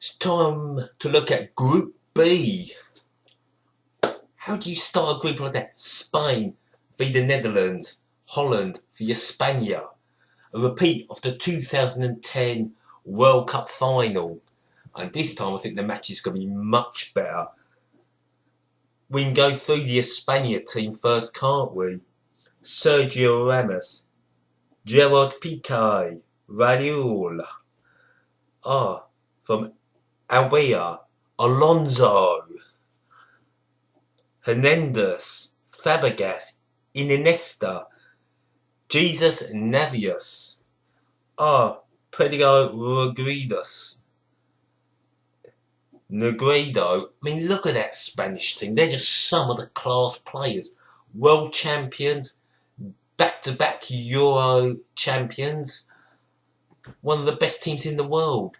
It's time to look at Group B. How do you start a group like that? Spain v the Netherlands, Holland v España. A repeat of the 2010 World Cup final. And this time I think the match is going to be much better. We can go through the España team first, can't we? Sergio Ramos, Gerard Piqué, Raul. From Albia, Alonso, Hernandez, Fabregas, Iniesta, Jesus Navius, Pedro Rodriguez, Negredo. I mean, look at that Spanish team. They're just some of the class players. World champions, back-to-back Euro champions. One of the best teams in the world.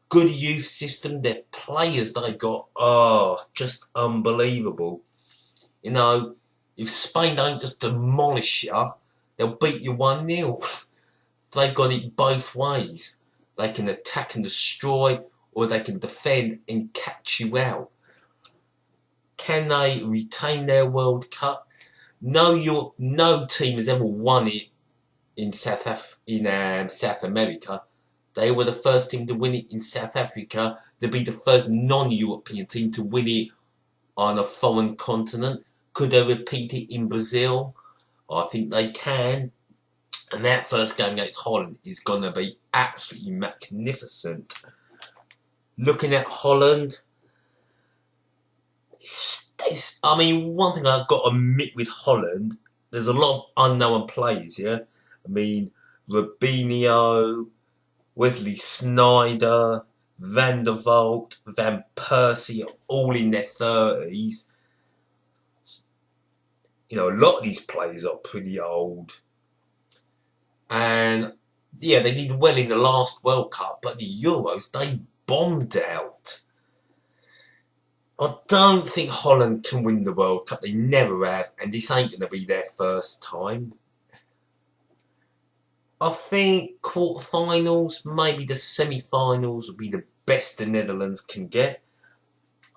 Good youth system. Their players they got are just unbelievable. You know, if Spain don't just demolish you, they'll beat you 1-0. They've got it both ways. They can attack and destroy, or they can defend and catch you out. Can they retain their World Cup? No team has ever won it in South America. They were the first team to win it in South Africa. They'll be the first non-European team to win it on a foreign continent. Could they repeat it in Brazil? I think they can. And that first game against Holland is going to be absolutely magnificent. Looking at Holland, I mean, one thing I've got to admit with Holland, there's a lot of unknown players, yeah? I mean, Robinho, Wesley Sneijder, Van der Vaart, Van Persie are all in their 30s. You know, a lot of these players are pretty old. And, yeah, they did well in the last World Cup, but the Euros, they bombed out. I don't think Holland can win the World Cup. They never have, and this ain't going to be their first time. I think quarterfinals, maybe the semi-finals will be the best the Netherlands can get.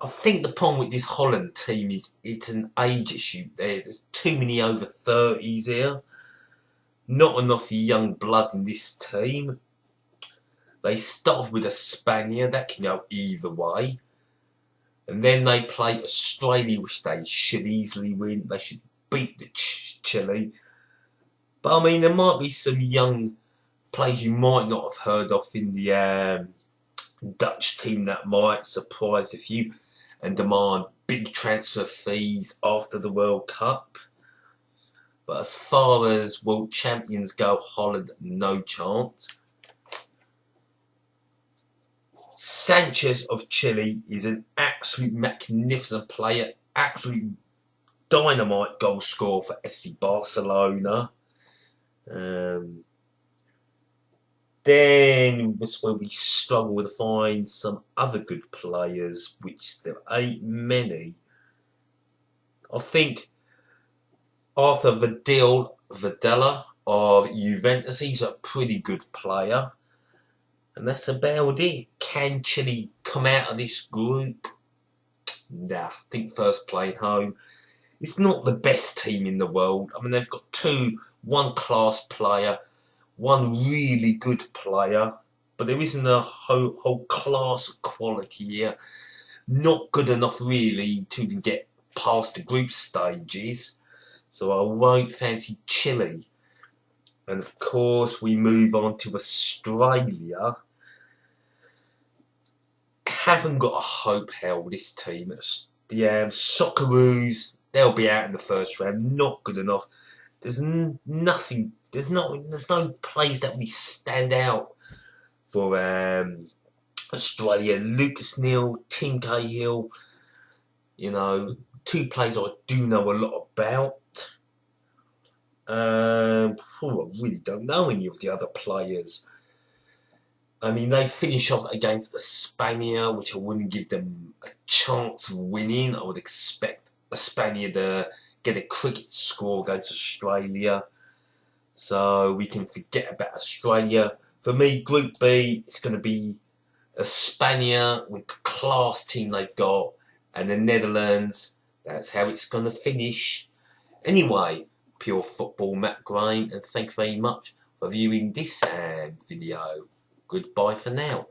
I think the problem with this Holland team is it's an age issue. There's too many over 30s here. Not enough young blood in this team. They start off with a Spaniard. That can go either way. And then they play Australia, which they should easily win. They should beat the Chile. But I mean, there might be some young players you might not have heard of in the Dutch team that might surprise a few and demand big transfer fees after the World Cup. But as far as world champions go, Holland, no chance. Sanchez of Chile is an absolute magnificent player, absolute dynamite goal scorer for FC Barcelona. Then that's where we struggle to find some other good players, which there ain't many. I think Arthur Videla of Juventus, he's a pretty good player. And that's about it. Can Chile come out of this group? Nah, I think first playing home. It's not the best team in the world. I mean, they've got one class player, one really good player, but there isn't a whole class of quality here. Not good enough really to even get past the group stages. So I won't fancy Chile. And of course we move on to Australia. Haven't got a hope hell with this team. The Socceroos, they'll be out in the first round. Not good enough. There's nothing. There's no plays that we stand out for Australia. Lucas Neal, Tim Cahill. You know, two players I do know a lot about. I really don't know any of the other players. I mean, they finish off against España, which I wouldn't give them a chance of winning. I would expect España to get a cricket score against Australia. So we can forget about Australia. For me, Group B, it's going to be Spain with the class team they've got, and the Netherlands. That's how it's going to finish. Anyway, Pure Football Matt Graham, and thank you very much for viewing this video. Goodbye for now.